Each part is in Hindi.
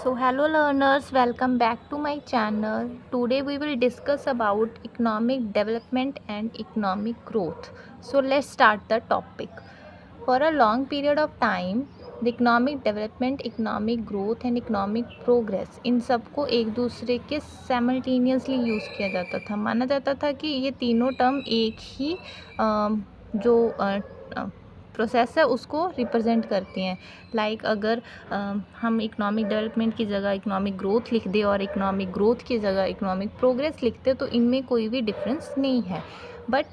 So hello learners, welcome back to my channel. Today we will discuss about economic development and economic growth. So let's start the topic. For a long period of time, the economic development, economic growth and economic progress इन सबको एक दूसरे के simultaneously यूज़ किया जाता था. माना जाता था कि ये तीनों टर्म एक ही जो प्रोसेस है उसको रिप्रेजेंट करती हैं. लाइक अगर हम इकोनॉमिक डेवलपमेंट की जगह इकोनॉमिक ग्रोथ लिख दें और इकोनॉमिक ग्रोथ की जगह इकोनॉमिक प्रोग्रेस लिखते तो इनमें कोई भी डिफरेंस नहीं है. बट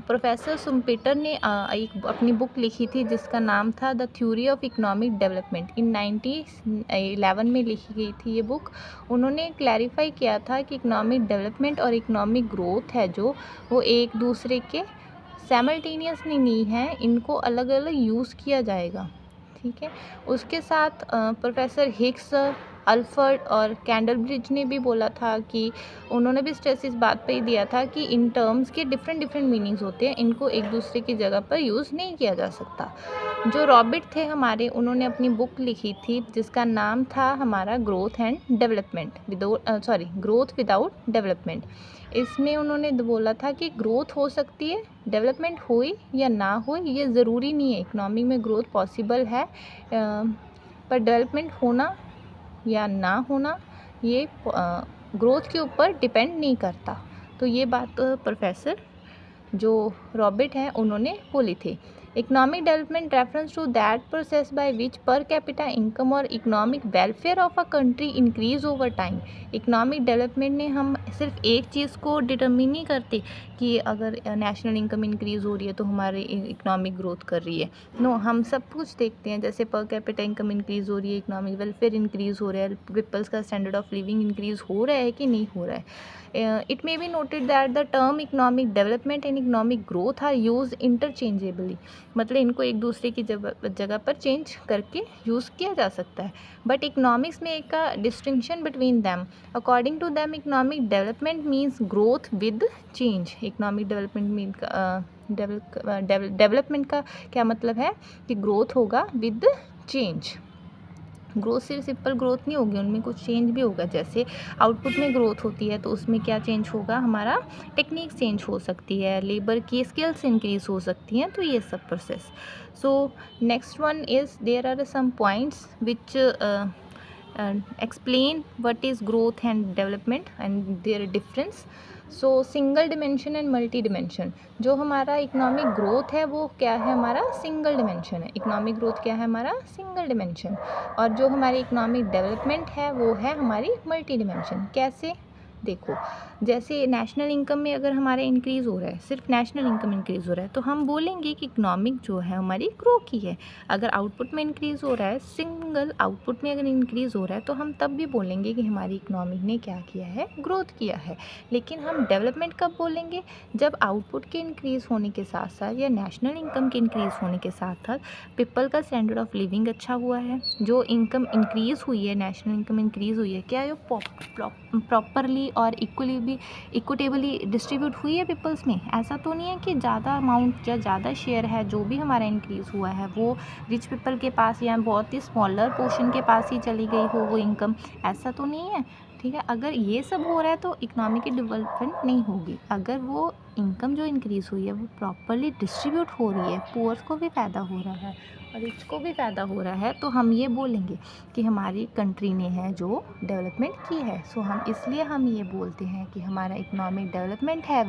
प्रोफेसर सुम्पीटर ने एक अपनी बुक लिखी थी जिसका नाम था the theory of economic development. In 1911 में लिखी गई थी ये बुक. उन्होंने क्लैरिफाई किया था कि इकोनॉमिक डेवलपमेंट और इकोनॉमिक ग्रोथ है जो वो एक दूसरे के साइमल्टेनियसली नहीं है, इनको अलग अलग यूज़ किया जाएगा. ठीक है. उसके साथ प्रोफेसर हिग्स, अल्फर्ड और कैंडलब्रिज ने भी बोला था कि उन्होंने भी स्ट्रेस इस बात पे ही दिया था कि इन टर्म्स के डिफरेंट मीनिंग्स होते हैं, इनको एक दूसरे की जगह पर यूज़ नहीं किया जा सकता. जो रॉबर्ट थे हमारे, उन्होंने अपनी बुक लिखी थी जिसका नाम था हमारा growth and development growth without development. इसमें उन्होंने बोला था कि ग्रोथ हो सकती है, डेवलपमेंट होए या ना हो ये ज़रूरी नहीं है. इकोनॉमी में ग्रोथ पॉसिबल है, पर डेवलपमेंट होना या ना होना ये ग्रोथ के ऊपर डिपेंड नहीं करता. तो ये बात प्रोफेसर जो रॉबर्ट हैं उन्होंने बोली थी. Economic development reference to that process by which per capita income और economic welfare of a country increase over time. Economic development ने हम सिर्फ एक चीज़ को डिटर्मिन नहीं करते कि अगर नेशनल इनकम इंक्रीज़ हो रही है तो हमारी इकोनॉमिक ग्रोथ कर रही है. नो, हम सब कुछ देखते हैं. जैसे पर कैपिटा इनकम इंक्रीज़ हो रही है, इकोनॉमिक वेलफेयर इंक्रीज़ हो रहा है, पीपल्स का स्टैंडर्ड ऑफ लिविंग इंक्रीज़ हो रहा है कि नहीं हो रहा है. It may be noted that the term economic development and economic growth are use interchangeably. मतलब इनको एक दूसरे की जगह पर चेंज करके यूज़ किया जा सकता है. बट इकोनॉमिक्स में एक distinction between them. According to them economic development means growth with change. Economic development mean development का क्या मतलब है कि ग्रोथ होगा विद चेंज. ग्रोथ सिर्फ सिंपल ग्रोथ नहीं होगी, उनमें कुछ चेंज भी होगा. जैसे आउटपुट में ग्रोथ होती है तो उसमें क्या चेंज होगा, हमारा टेक्निक चेंज हो सकती है, लेबर की स्किल्स इंक्रीज हो सकती हैं. तो ये सब process. So next one is there are some points which explain what is growth and development and their difference. So single dimension and multi dimension. जो हमारा इकोनॉमिक ग्रोथ है वो क्या है, हमारा सिंगल डिमेंशन है. इकोनॉमिक ग्रोथ क्या है, हमारा सिंगल डिमेंशन. और जो हमारी इकोनॉमिक डेवलपमेंट है वो है हमारी मल्टी डिमेंशन. कैसे, देखो, जैसे नेशनल इनकम में अगर हमारा इंक्रीज़ हो रहा है, सिर्फ नेशनल इनकम इंक्रीज़ हो रहा है तो हम बोलेंगे कि इकोनॉमिक जो है हमारी ग्रो की है. अगर आउटपुट में इंक्रीज़ हो रहा है, सिंगल आउटपुट में अगर इंक्रीज़ हो रहा है तो हम तब भी बोलेंगे कि हमारी इकोनॉमिक ने क्या किया है, ग्रोथ किया है. लेकिन हम डेवलपमेंट कब बोलेंगे, जब आउटपुट के इंक्रीज़ होने के साथ साथ या नेशनल इनकम के इंक्रीज़ होने के साथ साथ पीपल का स्टैंडर्ड ऑफ लिविंग अच्छा हुआ है. जो इनकम इंक्रीज़ हुई है, नेशनल इनकम इंक्रीज़ हुई है, क्या जो प्रॉपरली और इक्विटेबली डिस्ट्रीब्यूट हुई है पीपल्स में. ऐसा तो नहीं है कि ज़्यादा अमाउंट या ज़्यादा शेयर है जो भी हमारा इंक्रीज़ हुआ है वो रिच पीपल के पास या बहुत ही स्मॉलर पोर्शन के पास ही चली गई हो वो इनकम. ऐसा तो नहीं है. ठीक है. अगर ये सब हो रहा है तो इकोनॉमिक डेवलपमेंट नहीं होगी. अगर वो इनकम जो इंक्रीज़ हुई है वो प्रॉपरली डिस्ट्रीब्यूट हो रही है, पुअर्स को भी फ़ायदा हो रहा है और रिच को भी फ़ायदा हो रहा है, तो हम ये बोलेंगे कि हमारी कंट्री ने है जो डेवलपमेंट की है. सो हम इसलिए हम ये बोलते हैं कि हमारा इकोनॉमिक डेवलपमेंट है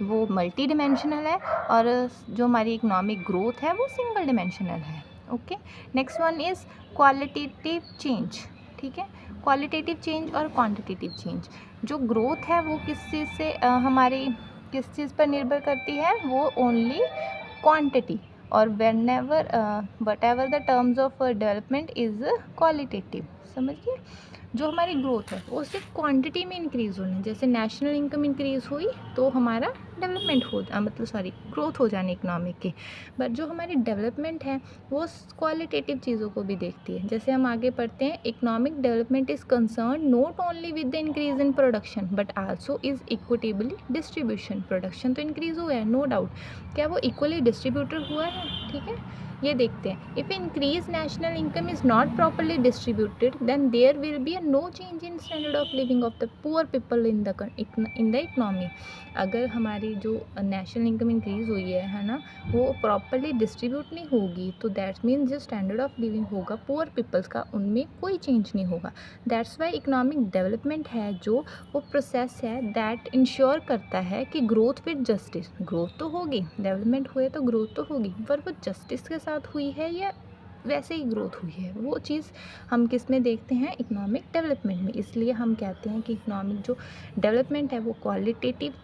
वो मल्टी डिमेंशनल है और जो हमारी इकोनॉमिक ग्रोथ है वो सिंगल डिमेंशनल है. Okay. Next one is qualitative change. ठीक है. क्वालिटेटिव चेंज और क्वांटिटेटिव चेंज. जो ग्रोथ है वो किस चीज़ से हमारी किस चीज़ पर निर्भर करती है, वो ओनली क्वांटिटी. और what ever the terms of development is qualitative. समझिए, जो हमारी ग्रोथ है वो सिर्फ क्वांटिटी में इंक्रीज़ होना है. जैसे नेशनल इनकम इंक्रीज़ हुई तो हमारा डेवलपमेंट ग्रोथ हो जाने इकोनॉमिक की. बट जो हमारी डेवलपमेंट है वो क्वालिटेटिव चीज़ों को भी देखती है. जैसे हम आगे पढ़ते हैं, economic development is concern not only with the increase in production but also is equitably distribution. Production तो इंक्रीज़ हुआ है, नो डाउट. क्या वो इक्वली डिस्ट्रीब्यूटर हुआ है? ठीक है. ये देखते हैं, if increase national income is not properly distributed then there will be no change in standard of living of the poor people in the economy. अगर हमारी जो नेशनल इनकम इंक्रीज़ हुई है ना, वो प्रॉपरली डिस्ट्रीब्यूट नहीं होगी तो दैट्स मीन जो स्टैंडर्ड ऑफ लिविंग होगा पुअर पीपल्स का, उनमें कोई चेंज नहीं होगा। दैट्स वाई इकोनॉमिक डेवलपमेंट है जो वो प्रोसेस है दैट इंश्योर करता है कि ग्रोथ विद जस्टिस, ग्रोथ तो होगी, डेवलपमेंट हुए तो ग्रोथ तो होगी, पर वो जस्टिस के साथ हुई है या वैसे ही ग्रोथ हुई है, वो चीज़ हम किस में देखते हैं, इकोनॉमिक डेवलपमेंट में। इसलिए हम कहते हैं कि इकोनॉमिक जो डेवलपमेंट है वो क्वालिटेटिव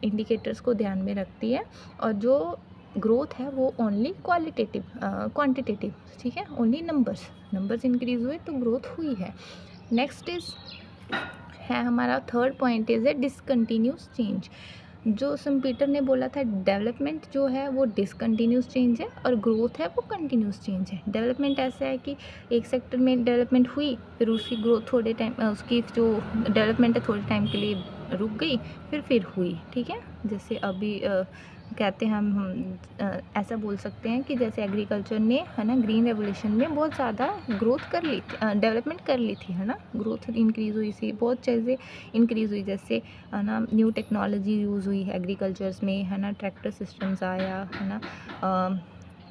इंडिकेटर्स को ध्यान में रखती है, और जो ग्रोथ है वो ओनली क्वालिटेटिव क्वांटिटेटिव, ठीक है, ओनली नंबर्स इंक्रीज हुए तो ग्रोथ हुई है। नेक्स्ट इज है हमारा third point is a discontinuous change. जो सम-पीटर ने बोला था डेवलपमेंट जो है वो डिसकंटिन्यूस चेंज है और ग्रोथ है वो कंटिन्यूस चेंज है। डेवलपमेंट ऐसा है कि एक सेक्टर में डेवलपमेंट हुई, फिर उसकी ग्रोथ थोड़े टाइम उसकी जो डेवलपमेंट है थोड़े टाइम के लिए रुक गई, फिर हुई, ठीक है। जैसे अभी कहते हैं हम ऐसा बोल सकते हैं कि जैसे एग्रीकल्चर ने, है ना, ग्रीन रेवोल्यूशन में बहुत ज़्यादा ग्रोथ कर ली थी, डेवलपमेंट कर ली थी, है ना, ग्रोथ इंक्रीज़ हुई थी, बहुत चीज़ें इंक्रीज़ हुई, जैसे है ना न्यू टेक्नोलॉजी यूज़ हुई एग्रीकल्चर्स में, है ना, ट्रैक्टर सिस्टम्स आया, है ना,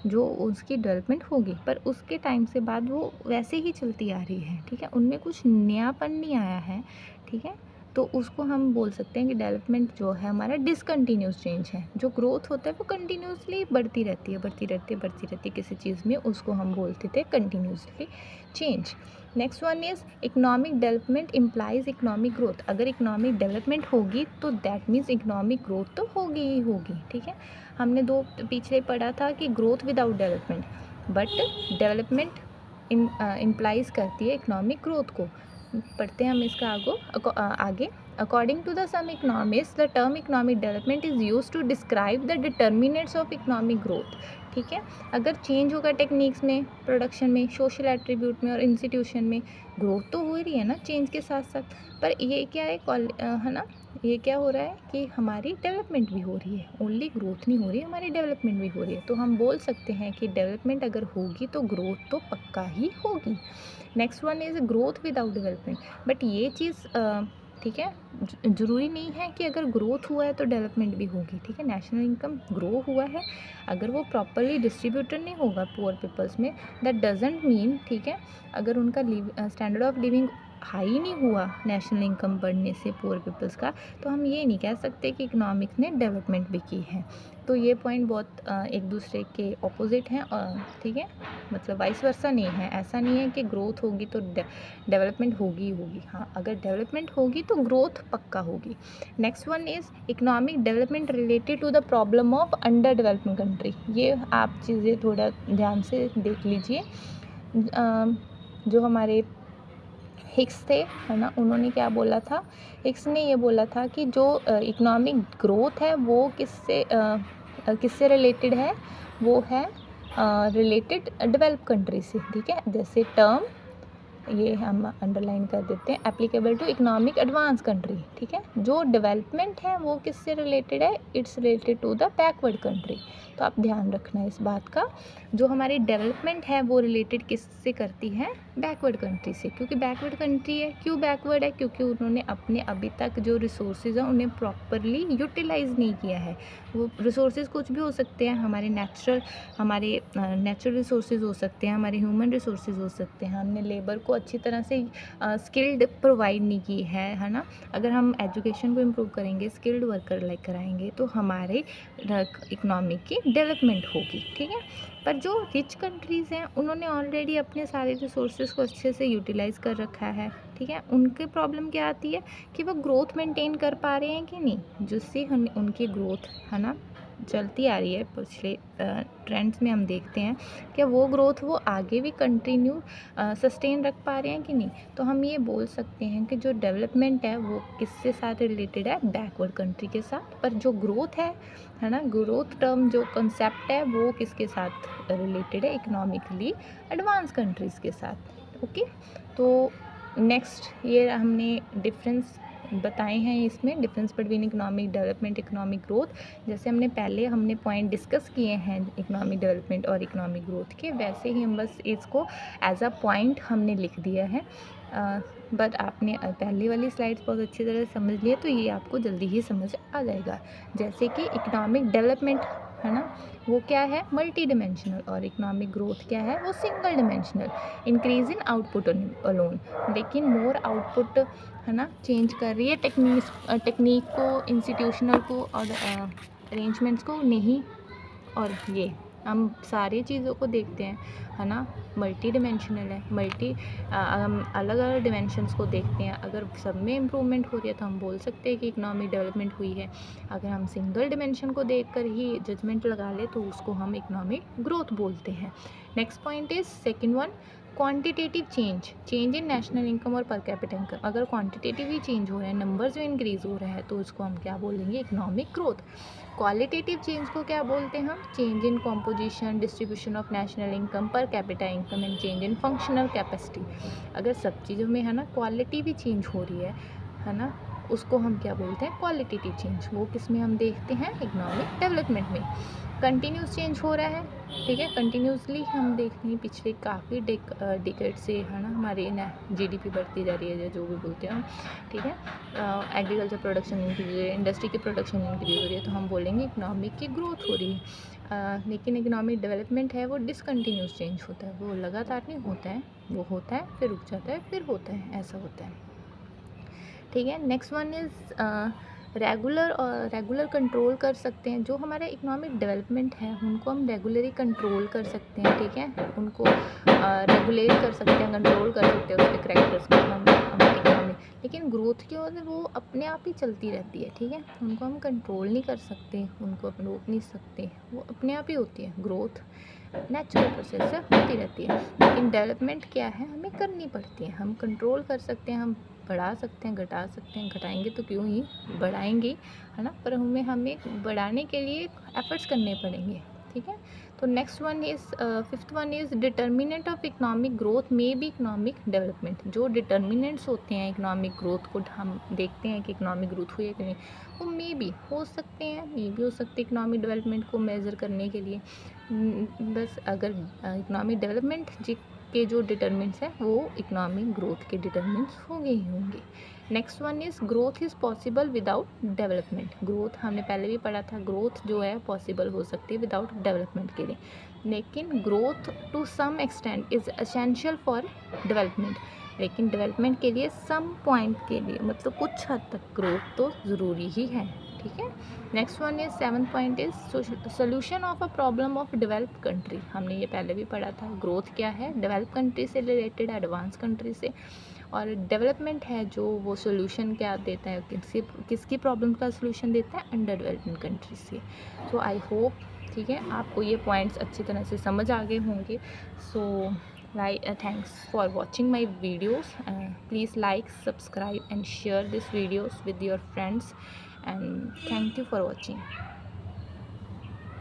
जो उसकी डेवलपमेंट होगी, पर उसके टाइम से बाद वो वैसे ही चलती आ रही है, ठीक है, उनमें कुछ नयापन नहीं आया है, ठीक है। तो उसको हम बोल सकते हैं कि डेवलपमेंट जो है हमारा डिसकंटिन्यूस चेंज है। जो ग्रोथ होता है वो कंटिन्यूसली बढ़ती रहती है किसी चीज़ में, उसको हम बोलते थे continuously change. Next one is economic development implies economic growth. अगर इकोनॉमिक डेवलपमेंट होगी तो दैट मीन्स इकोनॉमिक ग्रोथ तो होगी ही होगी, ठीक है। हमने दो पीछे पढ़ा था कि growth without development, but development implies करती है इकोनॉमिक ग्रोथ को। पढ़ते हैं हम इसका आगे। According to the some economist the term economic development is use to describe the determinants of economic growth, ठीक है। अगर चेंज होगा टेक्निक्स में, प्रोडक्शन में, सोशल एट्रीब्यूट में और इंस्टीट्यूशन में, ग्रोथ तो हो रही है ना चेंज के साथ साथ, पर ये क्या है ना, ये क्या हो रहा है कि हमारी डेवलपमेंट भी हो रही है, ओनली ग्रोथ नहीं हो रही है, हमारी डेवलपमेंट भी हो रही है। तो हम बोल सकते हैं कि डेवलपमेंट अगर होगी तो ग्रोथ तो पक्का ही होगी। Next one is growth without development, but ये चीज़ ठीक है, ज़रूरी नहीं है कि अगर ग्रोथ हुआ है तो डेवलपमेंट भी होगी, ठीक है। नेशनल इनकम ग्रो हुआ है, अगर वो प्रॉपरली डिस्ट्रीब्यूटेड नहीं होगा पुअर पीपल्स में, दैट डजेंट मीन, ठीक है, अगर उनका स्टैंडर्ड ऑफ लिविंग हाई नहीं हुआ नेशनल इनकम बढ़ने से पुअर पीपल्स का, तो हम ये नहीं कह सकते कि इकोनॉमिक्स ने डेवलपमेंट भी की है। तो ये पॉइंट बहुत एक दूसरे के ऑपोजिट हैं, ठीक है, मतलब वाइस वर्सा नहीं है। ऐसा नहीं है कि ग्रोथ होगी तो डेवलपमेंट होगी ही होगी, हाँ, अगर डेवलपमेंट होगी तो ग्रोथ पक्का होगी। Next one is economic development related to the problem of under development country. ये आप चीज़ें थोड़ा ध्यान से देख लीजिए। जो हमारे हिक्स थे, है ना, उन्होंने क्या बोला था, हिक्स ने ये बोला था कि जो इकोनॉमिक ग्रोथ है वो किससे रिलेटेड है, वो है रिलेटेड डेवलप कंट्री से, ठीक है। जैसे टर्म ये हम अंडरलाइन कर देते हैं, applicable to economic advance country, ठीक है। जो डेवलपमेंट है वो किससे रिलेटेड है, it's related to the backward country. तो आप ध्यान रखना है इस बात का, जो हमारी डेवलपमेंट है वो रिलेटेड किससे करती है, बैकवर्ड कंट्री से, क्योंकि बैकवर्ड कंट्री है। क्यों बैकवर्ड है, क्योंकि उन्होंने अपने अभी तक जो रिसोर्सेज हैं उन्हें प्रॉपरली यूटिलाइज नहीं किया है। वो रिसोर्सेज कुछ भी हो सकते हैं, हमारे नेचुरल रिसोर्सेज हो सकते हैं, हमारे ह्यूमन रिसोर्सेज हो सकते हैं, हमने लेबर को अच्छी तरह से स्किल्ड प्रोवाइड नहीं की है ना। अगर हम एजुकेशन को इम्प्रूव करेंगे, स्किल्ड वर्कर लाइक कराएंगे, तो हमारे इकोनॉमी की डेवलपमेंट होगी, ठीक है। पर जो रिच कंट्रीज़ हैं उन्होंने ऑलरेडी अपने सारे रिसोर्सेज को अच्छे से यूटिलाइज़ कर रखा है, ठीक है। उनकी प्रॉब्लम क्या आती है कि वो ग्रोथ मेंटेन कर पा रहे हैं कि नहीं, जिससे हम उनकी ग्रोथ, है ना, चलती आ रही है। पिछले ट्रेंड्स में हम देखते हैं कि वो ग्रोथ वो आगे भी कंटिन्यू सस्टेन रख पा रहे हैं कि नहीं। तो हम ये बोल सकते हैं कि जो डेवलपमेंट है वो किससे साथ रिलेटेड है, बैकवर्ड कंट्री के साथ, पर जो ग्रोथ है ना, ग्रोथ टर्म जो कंसेप्ट है वो किसके साथ रिलेटेड है, इकोनॉमिकली एडवांस कंट्रीज़ के साथ, ओके। तो नेक्स्ट ये हमने डिफरेंस बताए हैं इसमें difference between economic development economic growth. जैसे हमने पॉइंट डिस्कस किए हैं इकोनॉमिक डेवलपमेंट और इकोनॉमिक ग्रोथ के, वैसे ही हम बस इसको एज अ पॉइंट हमने लिख दिया है। बट आपने पहली वाली स्लाइड्स बहुत अच्छी तरह समझ लिए तो ये आपको जल्दी ही समझ आ जाएगा। जैसे कि इकोनॉमिक डेवलपमेंट है ना, वो क्या है, मल्टी डिमेंशनल, और इकोनॉमिक ग्रोथ क्या है, वो single dimensional, increase in output alone. लेकिन मोर आउटपुट है ना चेंज कर रही है टेक्निक को, इंस्टीट्यूशनल को और अरेंजमेंट्स को नहीं। और ये हम सारी चीज़ों को देखते हैं है ना, मल्टी डिमेंशनल है, हम अलग अलग डिमेंशंस को देखते हैं। अगर सब में इम्प्रूवमेंट हो रही है तो हम बोल सकते हैं कि इकोनॉमिक डेवलपमेंट हुई है। अगर हम सिंगल डिमेंशन को देखकर ही जजमेंट लगा ले तो उसको हम इकोनॉमिक ग्रोथ बोलते हैं। Next point is second one, quantitative change in national income और पर कैपिटा इनकम। अगर क्वांटिटेटिव ही चेंज हो रहे हैं, नंबर्स में इंक्रीज हो रहे हैं, तो उसको हम क्या बोलेंगे, इकोनॉमिक ग्रोथ। क्वालिटेटिव चेंज को क्या बोलते हैं हम, change in composition, distribution of national income, पर capita income and change in functional capacity. अगर सब चीज़ों में है ना क्वालिटी भी चेंज हो रही है ना, उसको हम क्या बोलते हैं, क्वालिटेटिव चेंज। वो किस में हम देखते हैं, इकोनॉमिक डेवलपमेंट में। कंटिन्यूस चेंज हो रहा है, ठीक है, कंटिन्यूसली हम देखते हैं पिछले काफ़ी डिकेड से है ना, हमारी जीडीपी बढ़ती जा रही है, जो भी बोलते हैं हम, ठीक है। एग्रीकल्चर प्रोडक्शन इंक्रीज हो रही है, इंडस्ट्री की प्रोडक्शन इंक्रीज हो रही है, तो हम बोलेंगे इकोनॉमिक की ग्रोथ हो रही है। लेकिन इकोनॉमिक डेवलपमेंट है वो डिसकंटिन्यूस चेंज होता है, वो लगातार नहीं होता है, वो होता है फिर रुक जाता है फिर होता है, ऐसा होता है, ठीक है। Next one is regular control कर सकते हैं। जो हमारा इकोनॉमिक डेवलपमेंट है उनको हम रेगुलरली कंट्रोल कर सकते हैं, ठीक है, उनको रेगुलेट कर सकते हैं, कंट्रोल कर सकते हैं उसके करेक्टर्स को हम इकोनॉमिक। लेकिन ग्रोथ की ओर वो अपने आप ही चलती रहती है, ठीक है, उनको हम कंट्रोल नहीं कर सकते, उनको हम रोक नहीं सकते, वो अपने आप ही होती है। ग्रोथ नेचुरल प्रोसेस से होती रहती है, लेकिन डेवलपमेंट क्या है, हमें करनी पड़ती है। हम कंट्रोल कर सकते हैं, हम बढ़ा सकते हैं, घटा सकते हैं, घटाएंगे तो क्यों ही बढ़ाएंगे, है ना, पर हमें बढ़ाने के लिए एफर्ट्स करने पड़ेंगे, ठीक है। तो next one is fifth one is determinant of economic growth में भी इकोनॉमिक डेवलपमेंट। जो डिटर्मिनेंट्स होते हैं इकोनॉमिक ग्रोथ को, हम देखते हैं कि इकोनॉमिक ग्रोथ हुई है कि नहीं, वो मे भी हो सकते हैं इकोनॉमिक डेवलपमेंट को मेज़र करने के लिए। बस अगर इकोनॉमिक डेवलपमेंट के जो डिटर्मिनेंट्स हैं वो इकोनॉमिक ग्रोथ के डिटर्मिनेंट्स होंगे ही होंगे। Next one is growth is possible without development. Growth हमने पहले भी पढ़ा था, ग्रोथ जो है पॉसिबल हो सकती है विदाउट डेवलपमेंट के लिए, लेकिन growth to some extent is essential for development. लेकिन डेवलपमेंट के लिए सम पॉइंट के लिए, मतलब कुछ हद तक ग्रोथ तो ज़रूरी ही है, ठीक है। Next one is seventh point is solution of a problem of developed country. हमने ये पहले भी पढ़ा था, ग्रोथ क्या है, डेवलप कंट्री से रिलेटेड, एडवांस कंट्री से, और डेवलपमेंट है जो वो सोल्यूशन क्या देता है, किसकी प्रॉब्लम का सोल्यूशन देता है, अंडर डेवलपमेंट कंट्री से। सो आई होप, ठीक है, आपको ये पॉइंट्स अच्छी तरह से समझ आ गए होंगे। सो thanks for watching my videos. Please like, subscribe and share this videos with your friends, and thank you for watching.